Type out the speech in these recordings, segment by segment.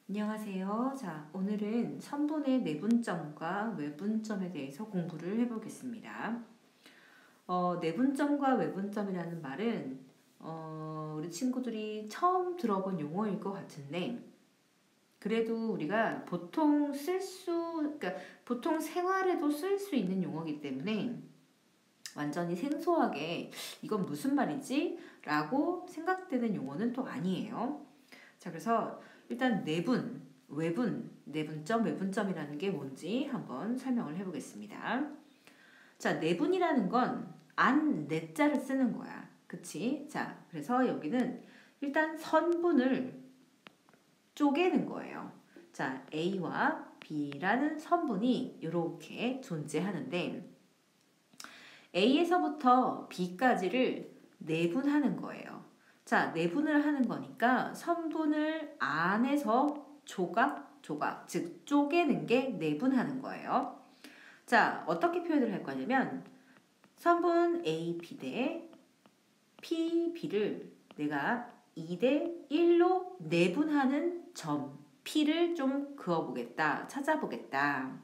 안녕하세요. 자, 오늘은 선분의 내분점과 외분점에 대해서 공부를 해보겠습니다. 내분점과 외분점이라는 말은 우리 친구들이 처음 들어본 용어일 것 같은데, 그래도 우리가 그러니까 보통 생활에도 쓸 수 있는 용어이기 때문에 완전히 생소하게 이건 무슨 말이지? 라고 생각되는 용어는 또 아니에요. 자, 그래서 일단 내분, 외분, 내분점, 외분점이라는 게 뭔지 한번 설명을 해보겠습니다. 자, 내분이라는 건 안, 내자를 쓰는 거야. 그치? 자, 그래서 여기는 일단 선분을 쪼개는 거예요. 자, A와 B라는 선분이 이렇게 존재하는데 A에서부터 B까지를 내분하는 거예요. 자, 내분을 하는 거니까 선분을 안에서 조각, 즉 쪼개는 게 내분하는 거예요. 자, 어떻게 표현을 할 거냐면 선분 A, B 대 P, B를 내가 2대 1로 내분하는 점 P를 좀 그어보겠다, 찾아보겠다.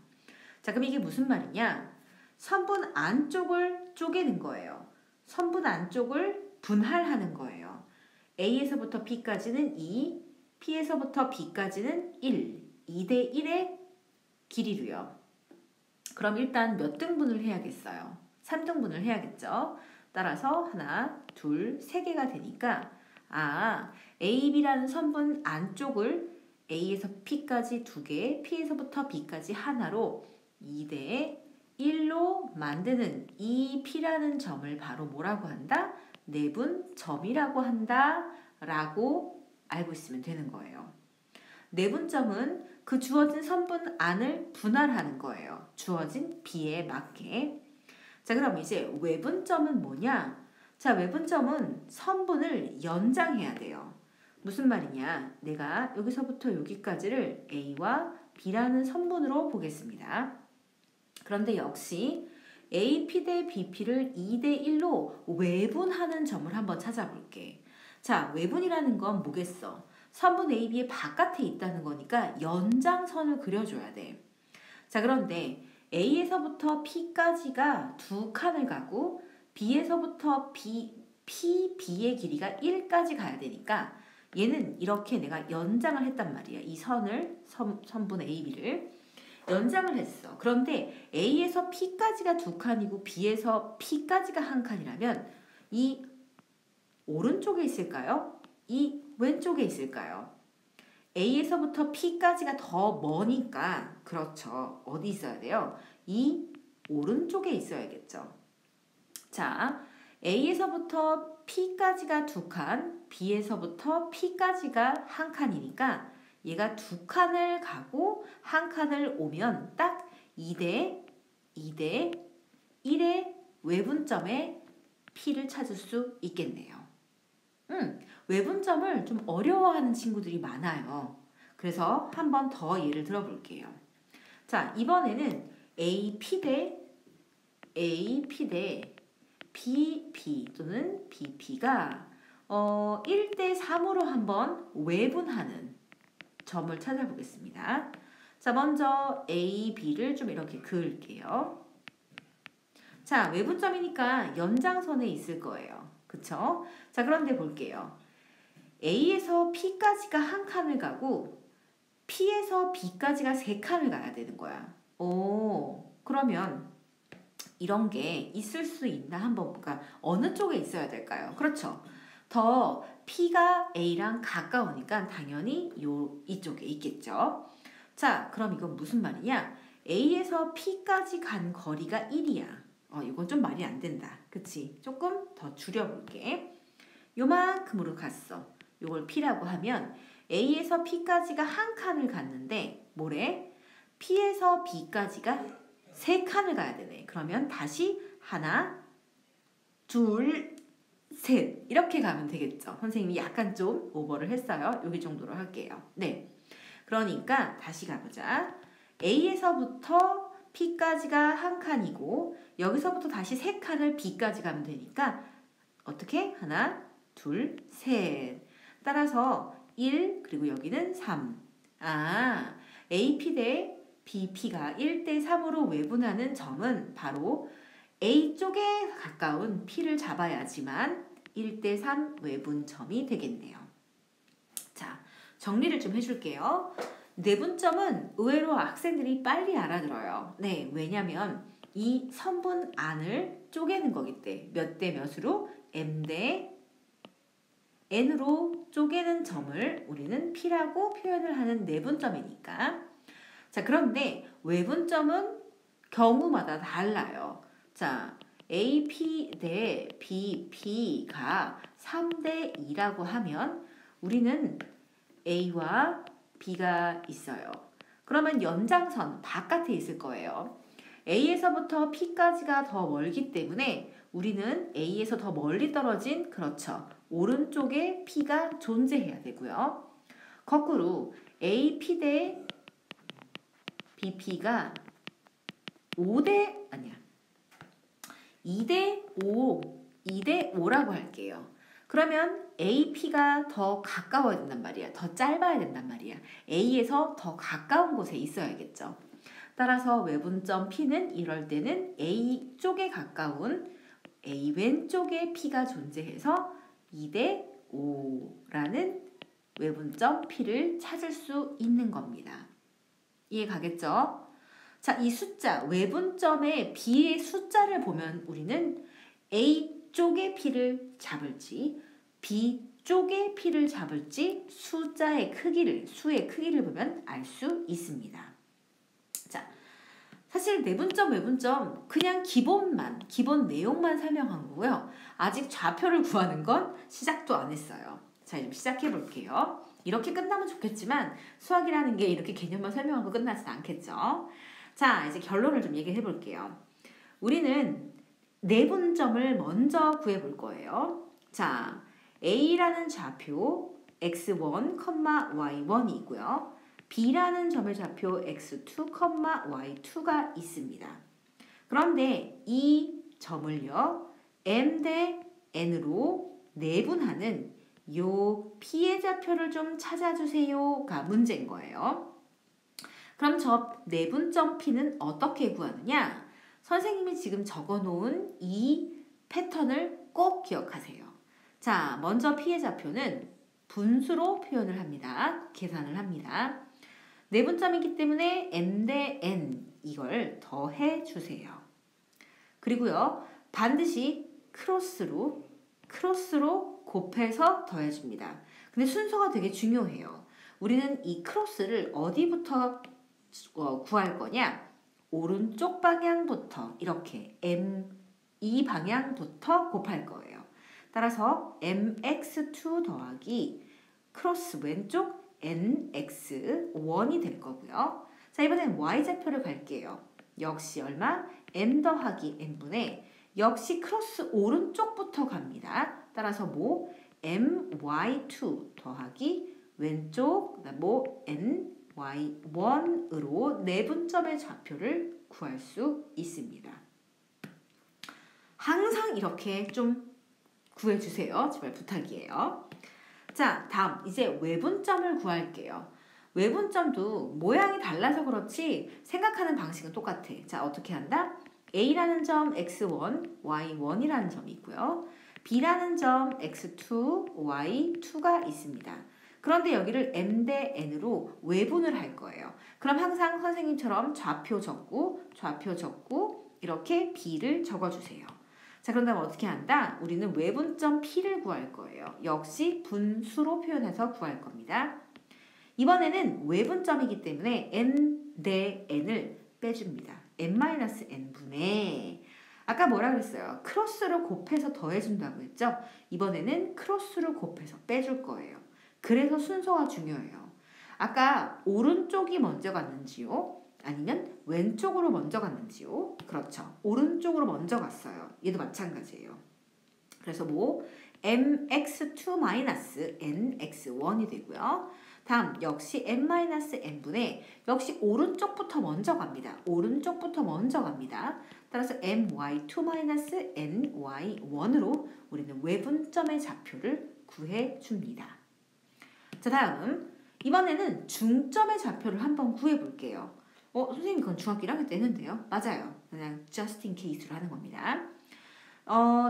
자, 그럼 이게 무슨 말이냐? 선분 안쪽을 쪼개는 거예요. 선분 안쪽을 분할하는 거예요. A에서부터 B까지는 2, P에서부터 B까지는 1, 2대 1의 길이로요. 그럼 일단 몇 등분을 해야겠어요? 3등분을 해야겠죠? 따라서 하나, 둘, 세 개가 되니까 A, B라는 선분 안쪽을 A에서 P까지 2개, P에서부터 B까지 하나로 2대 1로 만드는 이 P라는 점을 바로 뭐라고 한다? 내분점이라고 한다 라고 알고 있으면 되는 거예요. 내분점은 그 주어진 선분 안을 분할하는 거예요. 주어진 B에 맞게. 자, 그럼 이제 외분점은 뭐냐? 자, 외분점은 선분을 연장해야 돼요. 무슨 말이냐? 내가 여기서부터 여기까지를 A와 B라는 선분으로 보겠습니다. 그런데 역시 AP 대 BP를 2대 1로 외분하는 점을 한번 찾아볼게. 자, 외분이라는 건 뭐겠어? 선분 AB의 바깥에 있다는 거니까 연장선을 그려줘야 돼. 자, 그런데 A에서부터 P까지가 2칸을 가고 B에서부터 B의 길이가 1까지 가야 되니까 얘는 이렇게 내가 연장을 했단 말이야. 이 선분 AB를 연장을 했어. 그런데 A에서 P까지가 2칸이고 B에서 P까지가 1칸이라면 이 오른쪽에 있을까요? 이 왼쪽에 있을까요? A에서부터 P까지가 더 머니까 그렇죠. 어디 있어야 돼요? 이 오른쪽에 있어야겠죠. 자, A에서부터 P까지가 2칸, B에서부터 P까지가 1칸이니까 얘가 2칸을 가고 1칸을 오면 딱 2대 1의 외분점에 P를 찾을 수 있겠네요. 외분점을 좀 어려워하는 친구들이 많아요. 그래서 한 번 더 예를 들어볼게요. 자, 이번에는 AP 대 BP 또는 BP가 1대 3으로 한번 외분하는 점을 찾아보겠습니다. 자, 먼저 A, B를 좀 이렇게 그을게요. 자, 외분점이니까 연장선에 있을 거예요. 그쵸? 자, 그런데 볼게요. A에서 P까지가 1칸을 가고 P에서 B까지가 3칸을 가야 되는 거야. 그러면 이런 게 있을 수 있나 한번 볼까? 어느 쪽에 있어야 될까요? 그렇죠. 더 P가 A랑 가까우니까 당연히 이쪽에 있겠죠. 자, 그럼 이건 무슨 말이냐? A에서 P까지 간 거리가 1이야. 이건 좀 말이 안 된다. 그치? 조금 더 줄여볼게. 요만큼으로 갔어. 요걸 P라고 하면 A에서 P까지가 1칸을 갔는데 뭐래? P에서 B까지가 3칸을 가야 되네. 그러면 다시 하나, 둘, 셋 이렇게 가면 되겠죠. 선생님이 약간 좀 오버를 했어요. 여기 정도로 할게요. 네, 그러니까 다시 가보자. A에서부터 P까지가 1칸이고 여기서부터 다시 3칸을 B까지 가면 되니까 어떻게? 하나, 둘, 셋. 따라서 1 그리고 여기는 3, AP 대 BP가 1대 3으로 외분하는 점은 바로 A 쪽에 가까운 P를 잡아야지만 1대 3 외분점이 되겠네요. 자, 정리를 좀 해줄게요. 내분점은 의외로 학생들이 빨리 알아들어요. 네, 왜냐면 이 선분 안을 쪼개는 거기 때문에 몇 대 몇으로 M 대 N으로 쪼개는 점을 우리는 P라고 표현을 하는 내분점이니까. 자, 그런데 외분점은 경우마다 달라요. 자, AP 대 BP가 3대 2라고 하면 우리는 A와 B가 있어요. 그러면 연장선 바깥에 있을 거예요. A에서부터 P까지가 더 멀기 때문에 우리는 A에서 더 멀리 떨어진, 그렇죠, 오른쪽에 P가 존재해야 되고요. 거꾸로 AP 대 BP가 2대 5라고 할게요. 그러면 AP가 더 가까워야 된단 말이야. 더 짧아야 된단 말이야. A에서 더 가까운 곳에 있어야겠죠. 따라서 외분점 P는 이럴 때는 A 쪽에 가까운 A 왼쪽에 P가 존재해서 2대 5라는 외분점 P를 찾을 수 있는 겁니다. 이해 가겠죠? 자, 이 숫자, 외분점의 B의 숫자를 보면 우리는 A 쪽의 P를 잡을지 B 쪽의 P를 잡을지 수의 크기를 보면 알 수 있습니다. 자, 사실 내분점, 외분점 그냥 기본 내용만 설명한 거고요. 아직 좌표를 구하는 건 시작도 안 했어요. 자, 이제 시작해 볼게요. 이렇게 끝나면 좋겠지만 수학이라는 게 이렇게 개념만 설명하고 끝나진 않겠죠. 자, 이제 결론을 좀 얘기해 볼게요. 우리는 내분점을 먼저 구해 볼 거예요. 자, A라는 좌표 x1, y1이 있고요. B라는 점의 좌표 x2, y2가 있습니다. 그런데 이 점을요, M 대 N으로 내분하는 요 P의 좌표를 좀 찾아주세요가 문제인 거예요. 그럼 저 내분점 P는 어떻게 구하느냐? 선생님이 지금 적어놓은 이 패턴을 꼭 기억하세요. 자, 먼저 P의 좌표는 분수로 표현을 합니다. 계산을 합니다. 내분점이기 때문에 M 대 N 이걸 더해 주세요. 그리고요, 반드시 크로스로 곱해서 더해줍니다. 근데 순서가 되게 중요해요. 우리는 이 크로스를 어디부터 구할 거냐? 오른쪽 방향부터 이렇게 이 방향부터 곱할 거예요. 따라서 mx2 더하기 크로스 왼쪽 nx1이 될 거고요. 자, 이번엔 y좌표를 갈게요. 역시 얼마? m 더하기 n분의 역시 크로스 오른쪽부터 갑니다. 따라서 뭐 my2 더하기 왼쪽 뭐 ny1으로 내분점의 좌표를 구할 수 있습니다. 항상 이렇게 좀 구해주세요. 제발 부탁이에요. 자, 다음 이제 외분점을 구할게요. 외분점도 모양이 달라서 그렇지 생각하는 방식은 똑같아. 자, 어떻게 한다? A라는 점 x1, y1이라는 점이 있고요. B라는 점 x2, y2가 있습니다. 그런데 여기를 M 대 N으로 외분을 할 거예요. 그럼 항상 선생님처럼 좌표 적고 이렇게 B를 적어주세요. 자, 그런 다음 어떻게 한다? 우리는 외분점 P를 구할 거예요. 역시 분수로 표현해서 구할 겁니다. 이번에는 외분점이기 때문에 M 대 N을 빼줍니다. n-n분의 아까 뭐라 그랬어요? 크로스로 곱해서 더해준다고 했죠? 이번에는 크로스로 곱해서 빼줄 거예요. 그래서 순서가 중요해요. 아까 오른쪽이 먼저 갔는지요? 아니면 왼쪽으로 먼저 갔는지요? 그렇죠. 오른쪽으로 먼저 갔어요. 얘도 마찬가지예요. 그래서 뭐 mx2-nx1이 되고요. 다음 역시 n-n분의 역시 오른쪽부터 먼저 갑니다. 따라서 my2-ny1으로 우리는 외분점의 좌표를 구해줍니다. 자, 다음 이번에는 중점의 좌표를 한번 구해볼게요. 선생님 그건 중학교 1학년 때 했는데요. 맞아요. 그냥 just in case로 하는 겁니다.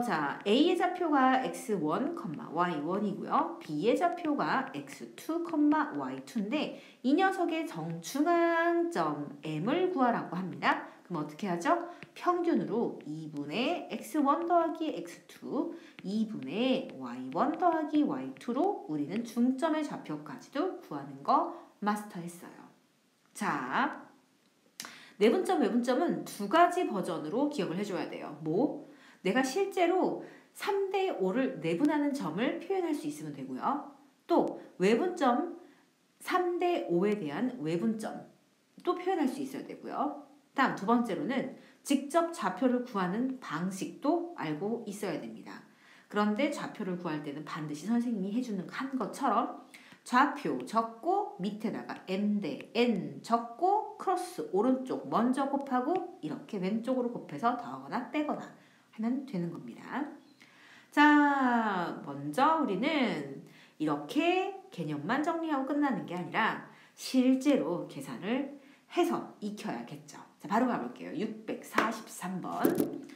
자, A의 좌표가 x1, y1이고요. B의 좌표가 x2, y2인데 이 녀석의 정중앙점 M을 구하라고 합니다. 그럼 어떻게 하죠? 평균으로 2분의 x1 더하기 x2, 2분의 y1 더하기 y2로 우리는 중점의 좌표까지도 구하는 거 마스터했어요. 자, 내분점, 외분점은 두 가지 버전으로 기억을 해줘야 돼요. 내가 실제로 3대 5를 내분하는 점을 표현할 수 있으면 되고요. 또 외분점 3대 5에 대한 외분점 또 표현할 수 있어야 되고요. 다음 두 번째로는 직접 좌표를 구하는 방식도 알고 있어야 됩니다. 그런데 좌표를 구할 때는 반드시 선생님이 해주는 한 것처럼 좌표 적고 밑에다가 m 대 n 적고 크로스 오른쪽 먼저 곱하고 이렇게 왼쪽으로 곱해서 더하거나 빼거나 하면 되는 겁니다. 자, 먼저 우리는 이렇게 개념만 정리하고 끝나는 게 아니라 실제로 계산을 해서 익혀야겠죠. 자, 바로 가볼게요. 643번.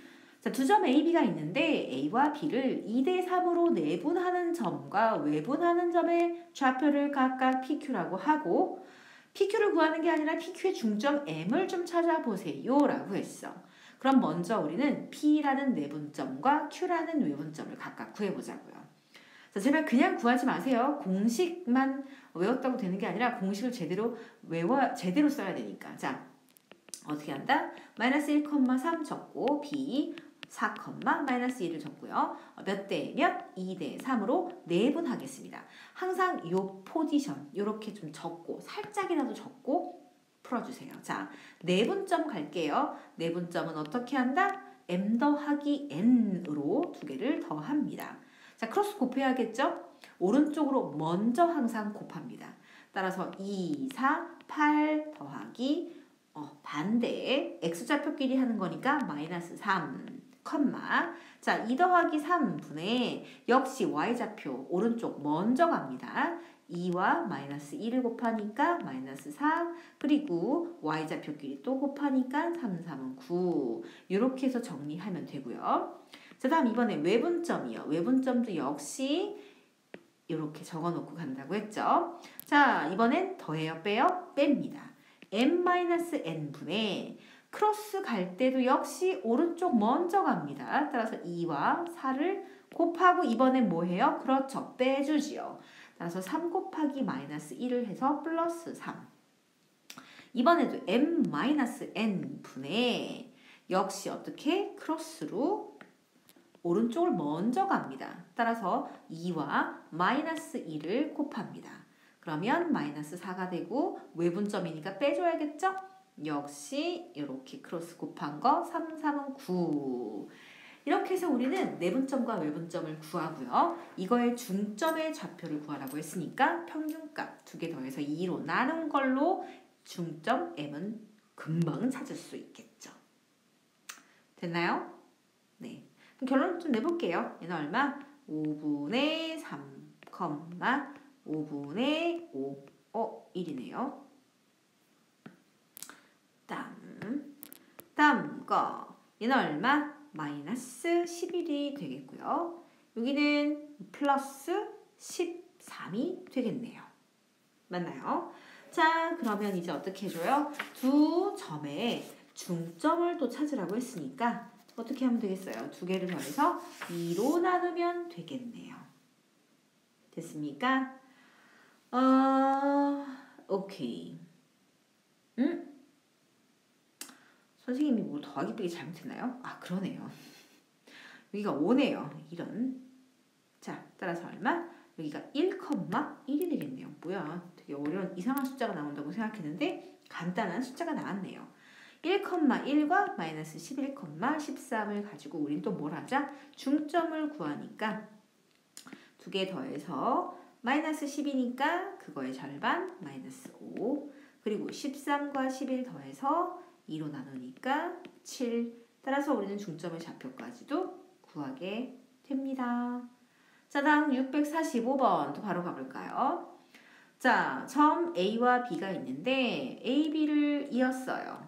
자, 두 점 A, B가 있는데 A와 B를 2대 3으로 내분하는 점과 외분하는 점의 좌표를 각각 PQ라고 하고 PQ를 구하는 게 아니라 PQ의 중점 M을 좀 찾아보세요 라고 했어. 그럼 먼저 우리는 P라는 내분점과 Q라는 외분점을 각각 구해보자고요. 자, 제발 그냥 구하지 마세요. 공식만 외웠다고 되는 게 아니라 공식을 제대로 써야 되니까. 자, 어떻게 한다? 마이너스 1,3 적고 B 4, 마이너스 1을 적고요. 몇 대 몇? 2대 3으로 내분하겠습니다. 항상 요 포지션 요렇게 좀 적고 살짝이라도 적고 풀어주세요. 자, 내분점 갈게요. 내분점은 어떻게 한다? m 더하기 n으로 두 개를 더합니다. 자, 크로스 곱해야겠죠? 오른쪽으로 먼저 항상 곱합니다. 따라서 2, 4, 8 더하기 반대 x좌표끼리 하는 거니까 마이너스 3, 자, 2 더하기 3분의 역시 y좌표 오른쪽 먼저 갑니다. 2와 마이너스 1을 곱하니까 마이너스 4 그리고 y좌표끼리 또 곱하니까 3, 3은 9 이렇게 해서 정리하면 되고요. 자, 다음 이번에 외분점이요. 외분점도 역시 이렇게 적어놓고 간다고 했죠. 자, 이번엔 더해요 빼요? 뺍니다. m-n분의 크로스 갈 때도 역시 오른쪽 먼저 갑니다. 따라서 2와 4를 곱하고 이번엔 뭐 해요? 그렇죠. 빼주지요. 따라서 3 곱하기 마이너스 1을 해서 플러스 3. 이번에도 m-n분의 역시 어떻게? 크로스로 오른쪽을 먼저 갑니다. 따라서 2와 마이너스 1을 곱합니다. 그러면 마이너스 4가 되고 외분점이니까 빼줘야겠죠? 역시 이렇게 크로스 곱한 거 3, 3은 9. 이렇게 해서 우리는 내분점과 외분점을 구하고요. 이거의 중점의 좌표를 구하라고 했으니까 평균값 두 개 더해서 2로 나눈 걸로 중점 m은 금방 찾을 수 있겠죠. 됐나요? 네. 그럼 결론 좀 내볼게요. 얘는 얼마? 5분의 3, 5분의 5. 1이네요. 다음 거. 얘는 얼마? 마이너스 11이 되겠고요. 여기는 플러스 13이 되겠네요. 맞나요? 자, 그러면 이제 어떻게 해줘요? 두 점의 중점을 또 찾으라고 했으니까 어떻게 하면 되겠어요? 두 개를 더해서 2로 나누면 되겠네요. 됐습니까? 오케이. 선생님이 뭐 더하기 빼기 잘못했나요? 아, 그러네요. 여기가 5네요. 이런. 자, 따라서 얼마? 여기가 1,1이 되겠네요. 뭐야, 되게 어려운 이상한 숫자가 나온다고 생각했는데 간단한 숫자가 나왔네요. 1,1과 마이너스 11, 13을 가지고 우린 또 뭘 하자? 중점을 구하니까 두 개 더해서 마이너스 10이니까 그거의 절반 마이너스 5 그리고 13과 11 더해서 2로 나누니까 7. 따라서 우리는 중점의 좌표까지도 구하게 됩니다. 자, 다음 645번 또 바로 가볼까요? 자, 점 A와 B가 있는데 A, B를 이었어요.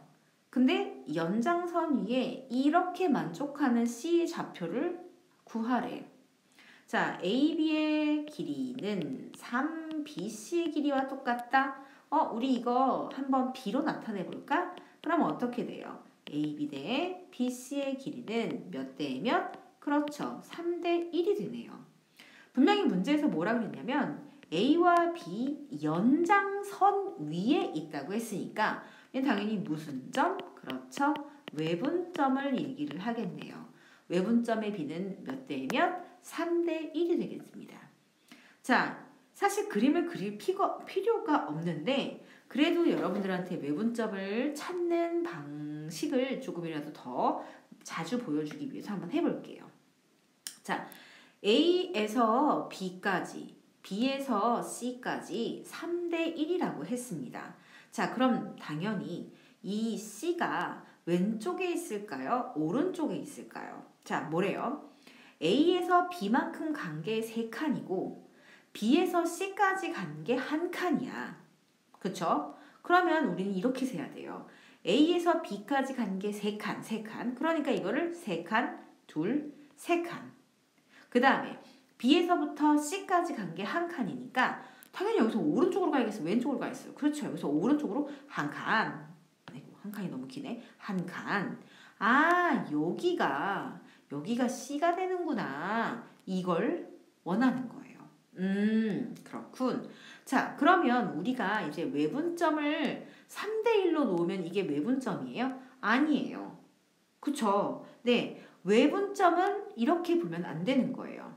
근데 연장선 위에 이렇게 만족하는 C의 좌표를 구하래. 자, AB의 길이는 3BC의 길이와 똑같다. 우리 이거 한번 B로 나타내 볼까? 그럼 어떻게 돼요? AB 대 BC의 길이는 몇 대 몇? 그렇죠. 3대 1이 되네요. 분명히 문제에서 뭐라고 했냐면 A와 B 연장선 위에 있다고 했으니까 당연히 무슨 점? 그렇죠. 외분점을 얘기를 하겠네요. 외분점의 B는 몇 대 몇? 3대 1이 되겠습니다. 자, 사실 그림을 그릴 필요가 없는데 그래도 여러분들한테 외분점을 찾는 방식을 조금이라도 더 자주 보여주기 위해서 한번 해볼게요. 자, A에서 B까지, B에서 C까지 3대 1이라고 했습니다. 자, 그럼 당연히 이 C가 왼쪽에 있을까요? 오른쪽에 있을까요? 자, 뭐래요? A에서 B만큼 간 게 3칸이고 B에서 C까지 간 게 1칸이야. 그쵸? 그러면 우리는 이렇게 세야 돼요. A에서 B까지 간 게 3칸. 그러니까 이거를 3칸, 둘, 3칸. 그 다음에 B에서부터 C까지 간 게 1칸이니까 당연히 여기서 오른쪽으로 가야겠어요? 왼쪽으로 가야겠어요? 그렇죠. 여기서 오른쪽으로 1칸. 아이고, 1칸이 너무 기네. 1칸. 아, 여기가 C가 되는구나. 이걸 원하는 거예요. 그렇군. 자, 그러면 우리가 이제 외분점을 3대 1로 놓으면 이게 외분점이에요? 아니에요. 그쵸? 네. 외분점은 이렇게 보면 안 되는 거예요.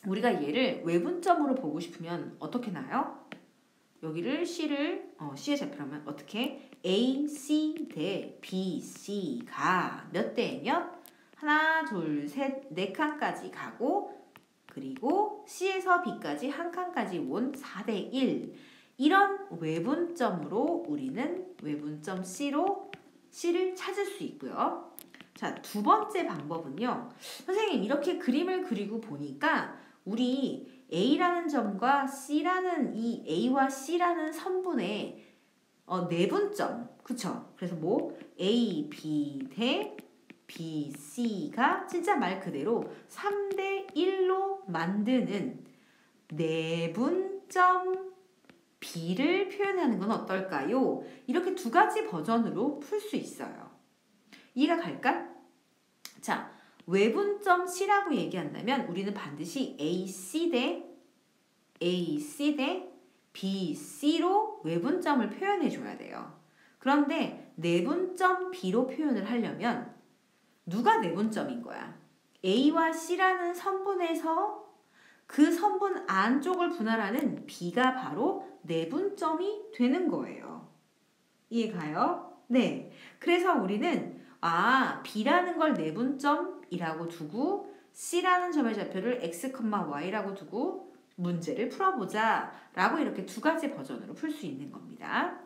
우리가 얘를 외분점으로 보고 싶으면 어떻게 나요? 여기를 C의 좌표라면 어떻게? A, C 대 B, C가 몇 대 몇? 하나, 둘, 셋, 4칸까지 가고 그리고 C에서 B까지 1칸까지 온 4대 1 이런 외분점으로 우리는 외분점 C를 찾을 수 있고요. 자, 두 번째 방법은요. 선생님 이렇게 그림을 그리고 보니까 우리 A라는 점과 C라는 이 A와 C라는 선분의 내분점 그쵸? 그래서 뭐 A, B 대 B, C가 진짜 말 그대로 3대 1로 만드는 내분점 B를 표현하는 건 어떨까요? 이렇게 두 가지 버전으로 풀 수 있어요. 이해가 갈까? 자, 외분점 C라고 얘기한다면 우리는 반드시 AC 대 BC로 외분점을 표현해 줘야 돼요. 그런데 내분점 B로 표현을 하려면 누가 내분점인 거야? A와 C라는 선분에서 그 선분 안쪽을 분할하는 B가 바로 내분점이 되는 거예요. 이해가요? 네. 그래서 우리는 B라는 걸 내분점이라고 두고 C라는 점의 좌표를 x, y라고 두고 문제를 풀어보자 라고 이렇게 두 가지 버전으로 풀 수 있는 겁니다.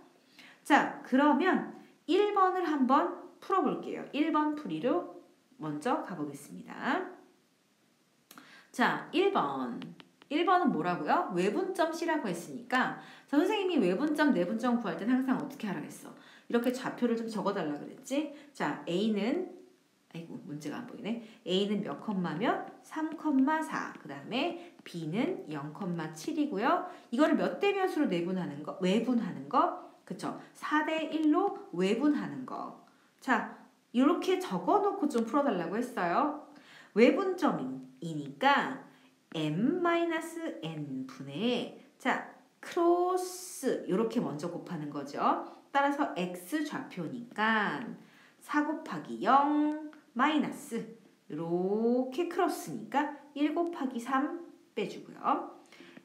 자, 그러면 1번을 한번 풀어볼게요. 1번 풀이로 먼저 가보겠습니다. 자, 1번은 뭐라고요? 외분점 C라고 했으니까 자, 선생님이 외분점, 내분점 구할 땐 항상 어떻게 하라 했어? 이렇게 좌표를 좀 적어달라 그랬지? 자, A는 아이고 문제가 안 보이네. A는 몇 컴마면 3,4 그 다음에 B는 0,7이고요. 이거를 몇 대 몇으로 외분하는 거 그쵸? 4대 1로 외분하는 거. 자, 이렇게 적어놓고 좀 풀어달라고 했어요. 외분점이니까 m-n 분의 자 크로스 이렇게 먼저 곱하는 거죠. 따라서 x 좌표니까 4 곱하기 0 마이너스 이렇게 크로스니까 1 곱하기 3 빼주고요.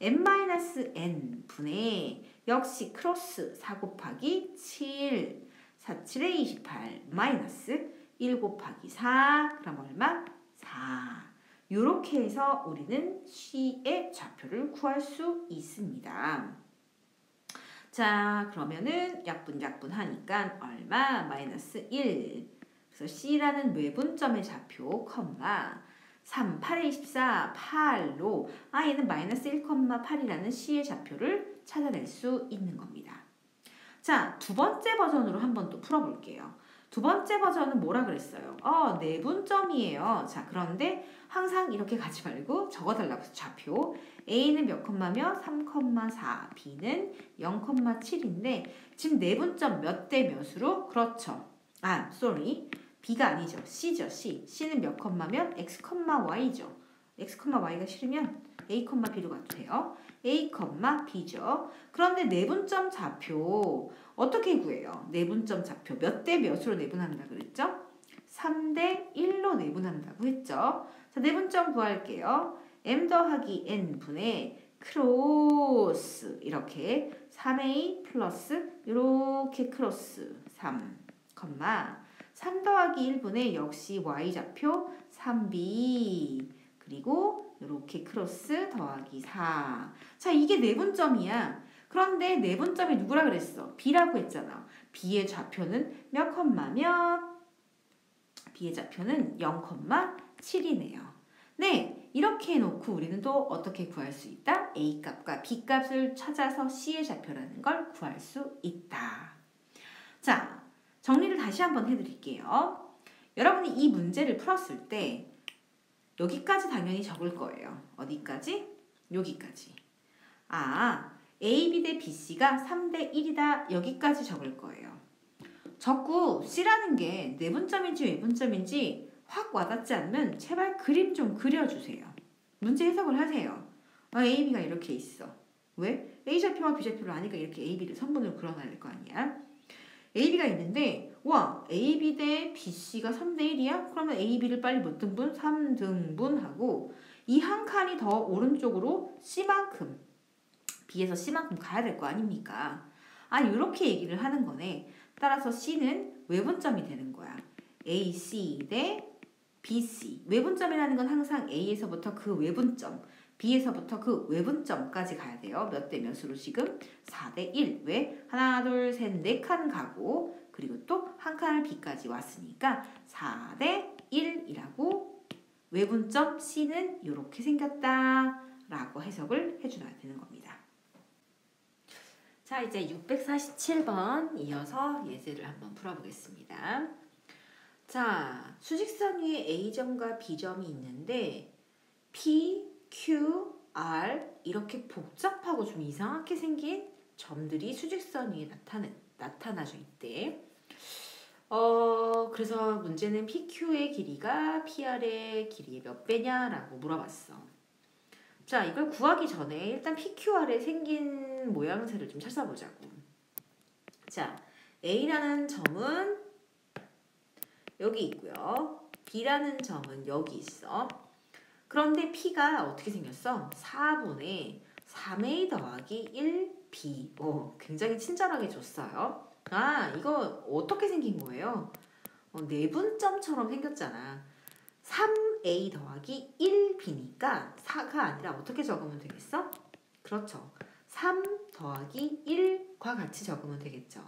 m-n 분의 역시 크로스 4 곱하기 7 4, 7에 28 마이너스 1 곱하기 4 그럼 얼마? 4 이렇게 해서 우리는 C의 좌표를 구할 수 있습니다. 자, 그러면은 약분 하니까 얼마? 마이너스 1. 그래서 C라는 외분점의 좌표, 3, 8에 24, 8로 얘는 마이너스 1,8이라는 C의 좌표를 찾아낼 수 있는 겁니다. 자, 두 번째 버전으로 한번 또 풀어볼게요. 두 번째 버전은 뭐라 그랬어요? 내분점이에요. 자, 그런데 항상 이렇게 가지 말고 적어달라고 해서 좌표. A는 몇 컴마며 3,4, B는 0,7인데 지금 내분점 몇 대 몇으로? 그렇죠. B가 아니죠. C죠. C는 몇 컴마면 X, Y죠. X, Y가 싫으면 A, B로 가도 돼요. A, B죠. 그런데 내분점 좌표 어떻게 구해요? 내분점 좌표 몇 대 몇으로 내분한다 그랬죠? 3대 1로 내분한다고 했죠. 자, 내분점 구할게요. M 더하기 N 분의 크로스 이렇게 3A 플러스 이렇게 크로스 3, 3 더하기 1분의 역시 Y좌표 3B 그리고 이렇게 크로스 더하기 4. 자, 이게 내분점이야. 그런데 내분점이 누구라 그랬어? B라고 했잖아. B의 좌표는 몇 컴마면? B의 좌표는 0,7이네요. 네, 이렇게 해놓고 우리는 또 어떻게 구할 수 있다? A 값과 B 값을 찾아서 C의 좌표라는 걸 구할 수 있다. 자, 정리를 다시 한번 해드릴게요. 여러분이 이 문제를 풀었을 때 여기까지 당연히 적을 거예요. 어디까지? 여기까지. A, B 대 BC가 3대 1이다. 여기까지 적을 거예요. 적고 C라는 게 내분점인지 외분점인지 확 와닿지 않으면 제발 그림 좀 그려주세요. 문제 해석을 하세요. A, B가 이렇게 있어. 왜? A좌표와 B좌표를 아니까 이렇게 A, B를 선분으로 그려놔야 될 거 아니야? A, B가 있는데 A, B 대 BC가 3대 1이야? 그러면 A, B를 빨리 몇 등분? 3등분하고 이 한 칸이 더 오른쪽으로 C만큼 B에서 C만큼 가야 될 거 아닙니까? 이렇게 얘기를 하는 거네. 따라서 C는 외분점이 되는 거야. AC 대 BC. 외분점이라는 건 항상 A에서부터 그 외분점, B에서부터 그 외분점까지 가야 돼요. 몇 대 몇으로 지금? 4대 1. 왜? 하나, 둘, 셋, 네 칸 가고 그리고 또 한 칸을 B까지 왔으니까 4대 1이라고 외분점 C는 이렇게 생겼다 라고 해석을 해줘야 되는 겁니다. 자, 이제 647번 이어서 예제를 한번 풀어보겠습니다. 자, 수직선 위에 A점과 B점이 있는데 P, Q, R 이렇게 복잡하고 좀 이상하게 생긴 점들이 수직선 위에 나타나져 있대. 그래서 문제는 PQ의 길이가 PR의 길이의 몇 배냐라고 물어봤어. 자, 이걸 구하기 전에 일단 PQR에 생긴 모양새를 좀 찾아보자고. 자, A라는 점은 여기 있고요. B라는 점은 여기 있어. 그런데 P가 어떻게 생겼어? 4분의 3A 더하기 1B. 굉장히 친절하게 줬어요. 이거 어떻게 생긴 거예요? 내분점처럼 생겼잖아. 3A 더하기 1B니까 4가 아니라 어떻게 적으면 되겠어? 그렇죠. 3 더하기 1과 같이 적으면 되겠죠.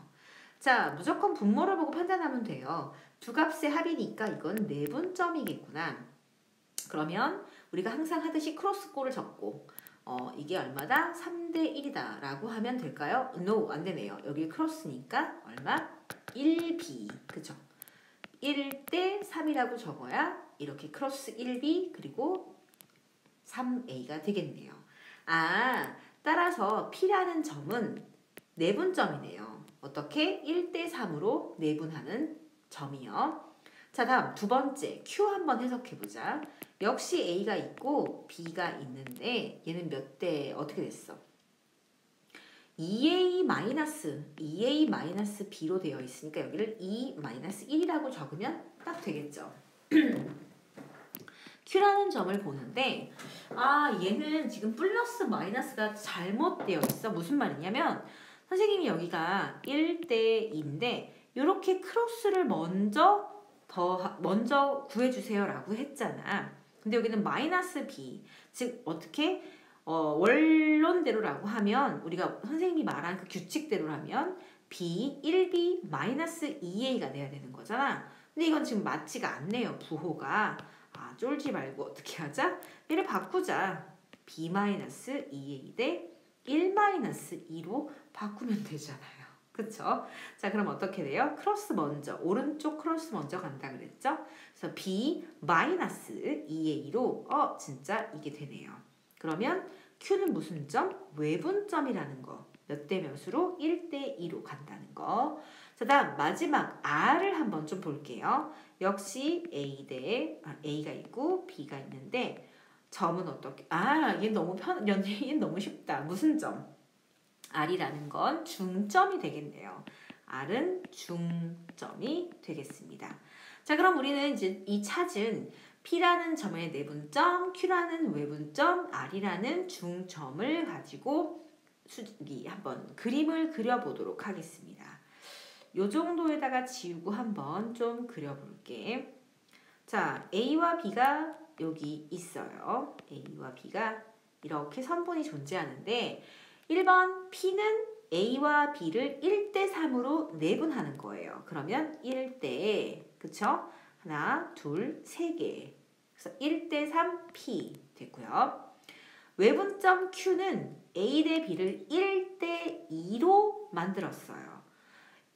자, 무조건 분모를 보고 판단하면 돼요. 두 값의 합이니까 이건 내분점이겠구나. 그러면 우리가 항상 하듯이 크로스꼴을 적고 이게 얼마다? 3대 1이다 라고 하면 될까요? No, 안 되네요. 여기 크로스니까 얼마? 1B. 그쵸? 1대 3이라고 적어야 이렇게 크로스 1B 그리고 3A가 되겠네요. 따라서 P라는 점은 내분점이네요. 어떻게? 1대 3으로 내분하는 점이요. 자, 다음 두 번째 Q 한번 해석해보자. 역시 A가 있고 B가 있는데 얘는 몇 대 어떻게 됐어? 2A-B로 되어 있으니까 여기를 2-1이라고 적으면 딱 되겠죠. Q라는 점을 보는데 얘는 지금 플러스 마이너스가 잘못되어 있어. 무슨 말이냐면 선생님이 여기가 1대 2인데 이렇게 크로스를 먼저 구해주세요 라고 했잖아. 근데 여기는 마이너스 B. 즉 어떻게 원론대로라고 하면 우리가 선생님이 말한 그 규칙대로라면 B, 1B, 마이너스 2A가 돼야 되는 거잖아. 근데 이건 지금 맞지가 않네요. 부호가. 쫄지 말고 어떻게 하자? 얘를 바꾸자. B 마이너스 2A 대 1-2로 바꾸면 되잖아요. 그쵸? 자, 그럼 어떻게 돼요? 크로스 먼저, 오른쪽 크로스 먼저 간다 그랬죠? 그래서 B-2의 2로 진짜 이게 되네요. 그러면 Q는 무슨 점? 외분점이라는 거. 몇 대 몇으로? 1대2로 간다는 거. 자, 다음 마지막 R을 한번 좀 볼게요. 역시 A가 있고 B가 있는데 점은 어떻게? 얘는 너무 얘는 너무 쉽다. 무슨 점? R이라는 건 중점이 되겠네요. R은 중점이 되겠습니다. 자, 그럼 우리는 이제 이 찾은 P라는 점의 내분점, Q라는 외분점, R이라는 중점을 가지고 한번 그림을 그려보도록 하겠습니다. 요 정도에다가 지우고 한번 좀 그려볼게. 자, A와 B가 여기 있어요. A와 B가 이렇게 선분이 존재하는데 1번 P는 A와 B를 1대3으로 내분하는 거예요. 그러면 1대, 그쵸? 하나, 둘, 세 개. 그래서 1대3 P 됐고요. 외분점 Q는 A 대 B를 1대2로 만들었어요.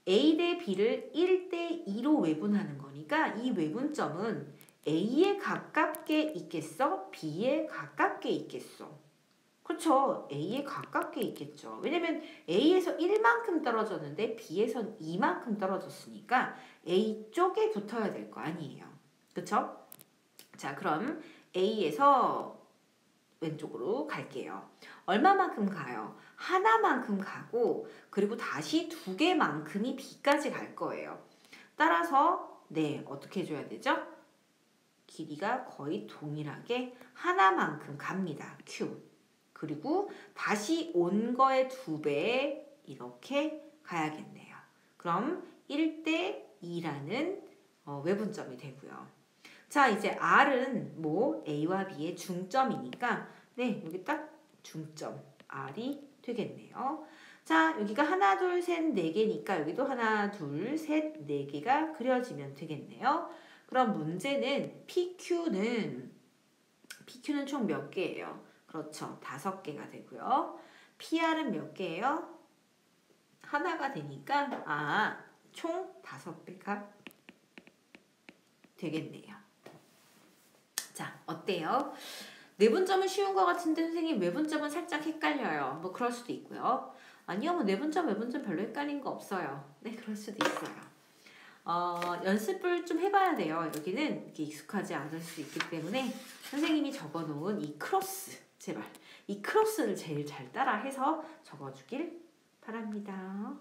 A 대 B를 1대2로 외분하는 거니까 이 외분점은 A에 가깝게 있겠어? B에 가깝게 있겠어? 그렇죠. A에 가깝게 있겠죠. 왜냐면 A에서 1만큼 떨어졌는데 B에선 2만큼 떨어졌으니까 A 쪽에 붙어야 될 거 아니에요. 그렇죠? 자, 그럼 A에서 왼쪽으로 갈게요. 얼마만큼 가요? 하나만큼 가고 그리고 다시 2개만큼이 B까지 갈 거예요. 따라서 어떻게 해줘야 되죠? 길이가 거의 동일하게 하나만큼 갑니다. Q. 그리고 다시 온 거의 2배 이렇게 가야겠네요. 그럼 1대2라는 외분점이 되고요. 자, 이제 R은 A와 B의 중점이니까 여기 딱 중점 R이 되겠네요. 자, 여기가 하나, 둘, 셋, 네 개니까 여기도 하나, 둘, 셋, 네 개가 그려지면 되겠네요. 그럼 문제는 PQ는 총 몇 개예요? 그렇죠. 5개가 되고요. PR은 몇 개예요? 하나가 되니까 총 5배가 되겠네요. 자, 어때요? 내분점은 쉬운 것 같은데 선생님 외분점은 살짝 헷갈려요. 그럴 수도 있고요. 아니요, 내분점, 외분점 별로 헷갈린 거 없어요. 네, 그럴 수도 있어요. 연습을 좀 해봐야 돼요. 여기는 이렇게 익숙하지 않을 수 있기 때문에 선생님이 적어놓은 이 크로스, 제발 이 크로스를 제일 잘 따라해서 적어주길 바랍니다.